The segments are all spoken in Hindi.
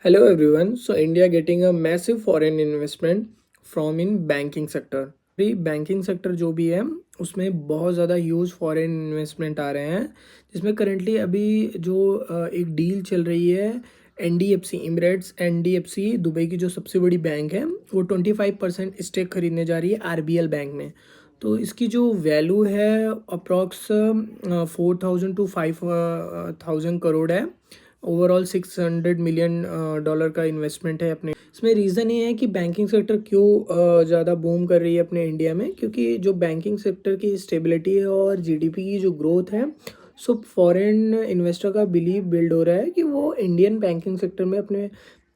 Hello everyone. So India getting a massive foreign investment from in banking sector. अभी बैंकिंग सेक्टर जो भी है उसमें बहुत ज़्यादा ह्यूज फॉरेन इन्वेस्टमेंट आ रहे हैं, जिसमें करेंटली अभी जो एक डील चल रही है एनडीएफसी इमरेट्स एनडीएफसी दुबई की जो सबसे बड़ी बैंक है वो 25% स्टेक खरीदने जा रही है आरबीएल बैंक में। तो इसकी जो वैल्यू है अप्रॉक्स 4,000 to 5,000 करोड़ है। ओवरऑल $600 मिलियन डॉलर का इन्वेस्टमेंट है अपने इसमें। रीज़न ये है कि बैंकिंग सेक्टर क्यों ज़्यादा बूम कर रही है अपने इंडिया में, क्योंकि जो बैंकिंग सेक्टर की स्टेबिलिटी है और जीडीपी की जो ग्रोथ है, सो फॉरेन इन्वेस्टर का बिलीव बिल्ड हो रहा है कि वो इंडियन बैंकिंग सेक्टर में अपने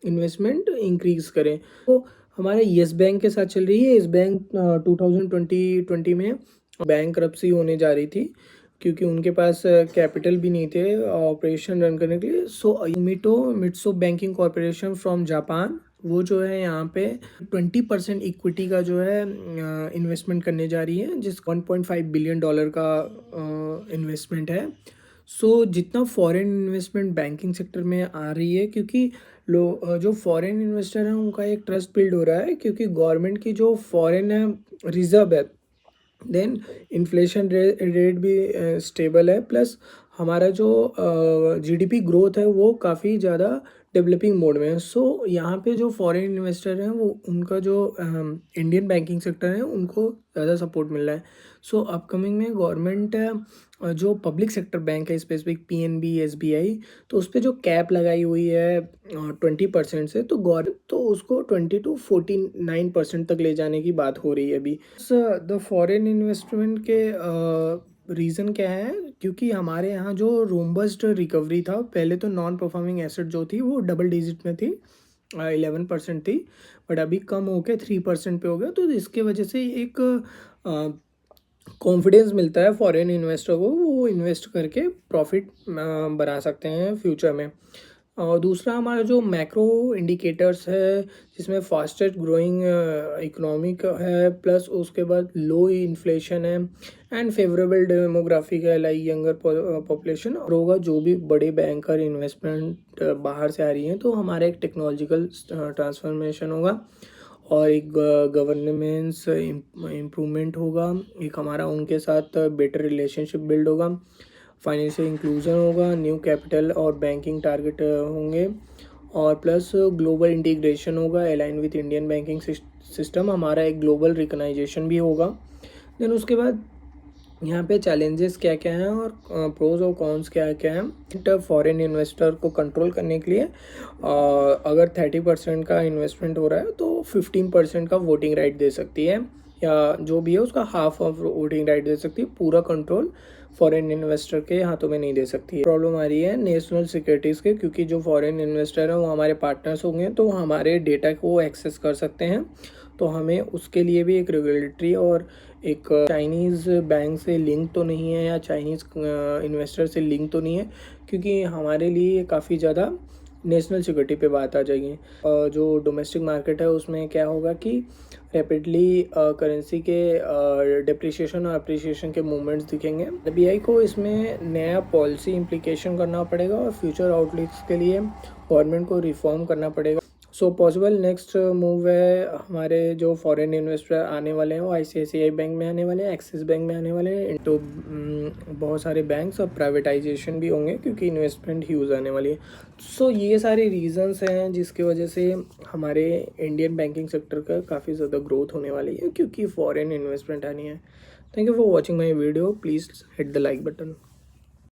इन्वेस्टमेंट इंक्रीज करें। तो हमारे येस बैंक के साथ चल रही है। येस बैंक 2020 में बैंक करप्सी होने जा रही थी, क्योंकि उनके पास कैपिटल भी नहीं थे ऑपरेशन रन करने के लिए। सो मिट्सो बैंकिंग कॉरपोरेशन फ्रॉम जापान, वो जो है यहाँ पे 20% इक्विटी का जो है इन्वेस्टमेंट करने जा रही है, जिस $1.5 बिलियन का इन्वेस्टमेंट है। सो जितना फॉरेन इन्वेस्टमेंट बैंकिंग सेक्टर में आ रही है, क्योंकि जो फॉरेन इन्वेस्टर हैं उनका एक ट्रस्ट बिल्ड हो रहा है, क्योंकि गवर्नमेंट की जो फॉरेन रिजर्व है, देन इन्फ्लेशन रेट भी स्टेबल है, प्लस हमारा जो जीडीपी ग्रोथ है वो काफ़ी ज़्यादा डेवलपिंग मोड में है। सो यहाँ पे जो फॉरेन इन्वेस्टर हैं वो उनका जो इंडियन बैंकिंग सेक्टर है उनको ज़्यादा सपोर्ट मिल रहा है। सो अपकमिंग में गवर्नमेंट जो पब्लिक सेक्टर बैंक है, स्पेसिफिक पीएनबी एसबीआई, तो उस पर जो कैप लगाई हुई है 20% से, तो गवर्नमेंट तो उसको 20 to 49% तक ले जाने की बात हो रही है अभी। द फॉरेन इन्वेस्टमेंट के रीज़न क्या है, क्योंकि हमारे यहाँ जो रोबस्ट रिकवरी था, पहले तो नॉन परफॉर्मिंग एसेट जो थी वो डबल डिजिट में थी, 11% थी, बट अभी कम होकर 3% पे हो गया। तो इसके वजह से एक कॉन्फिडेंस मिलता है फॉरेन इन्वेस्टर को, वो इन्वेस्ट करके प्रॉफिट बना सकते हैं फ्यूचर में। और दूसरा हमारा जो मैक्रो इंडिकेटर्स है, जिसमें फास्टेस्ट ग्रोइंग इकोनॉमिक है, प्लस उसके बाद लो इन्फ्लेशन है एंड फेवरेबल डेमोग्राफिक है, लाइक यंगर पॉपुलेशन और होगा। जो भी बड़े बैंकर इन्वेस्टमेंट बाहर से आ रही हैं, तो हमारा एक टेक्नोलॉजिकल ट्रांसफॉर्मेशन होगा और एक गवर्नेंस इम्प्रूवमेंट होगा, एक हमारा उनके साथ बेटर रिलेशनशिप बिल्ड होगा, फाइनेंशियल इंक्लूजन होगा, न्यू कैपिटल और बैंकिंग टारगेट होंगे, और प्लस ग्लोबल इंटीग्रेशन होगा align with Indian banking system, हमारा एक ग्लोबल रिकग्नाइजेशन भी होगा। देन उसके बाद यहाँ पे चैलेंजेस क्या क्या हैं और प्रोज और कॉन्स क्या क्या हैं फॉरेन इन्वेस्टर को कंट्रोल करने के लिए। अगर 30% का इन्वेस्टमेंट हो रहा है तो 15% का वोटिंग राइट दे सकती है, या जो भी है उसका half of voting right they सकती है। पूरा कंट्रोल फॉरेन इन्वेस्टर के हाथों में नहीं दे सकती है। प्रॉब्लम आ रही है नेशनल सिक्योरिटीज़ के, क्योंकि जो फॉरेन इन्वेस्टर हैं वो हमारे पार्टनर्स होंगे, तो हमारे डेटा को एक्सेस कर सकते हैं। तो हमें उसके लिए भी एक रेगुलेटरी और एक चाइनीज़ बैंक से लिंक तो नहीं है, या चाइनीज़ इन्वेस्टर से लिंक तो नहीं है, क्योंकि हमारे लिए काफ़ी ज़्यादा नेशनल सिक्योरिटी पे बात आ जाएगी। जो डोमेस्टिक मार्केट है उसमें क्या होगा कि रैपिडली करेंसी के डिप्रिशिएशन और अप्रिशिएशन के मूवमेंट्स दिखेंगे। आरबीआई को इसमें नया पॉलिसी इम्प्लीकेशन करना पड़ेगा और फ्यूचर आउटलुक्स के लिए गवर्नमेंट को रिफॉर्म करना पड़ेगा। सो पॉसिबल नेक्स्ट मूव है, हमारे जो फॉरेन इन्वेस्टर आने वाले हैं वो आईसीआईसीआई बैंक में आने वाले हैं, एक्सिस बैंक में आने वाले हैं। तो बहुत सारे बैंक्स और प्राइवेटाइजेशन भी होंगे, क्योंकि इन्वेस्टमेंट ह्यूज आने वाली है। सो ये सारे रीजंस हैं जिसकी वजह से हमारे इंडियन बैंकिंग सेक्टर का काफ़ी ज़्यादा ग्रोथ होने वाली है, क्योंकि फॉरेन इन्वेस्टमेंट आनी है। Thank you for watching my video, please hit the like button.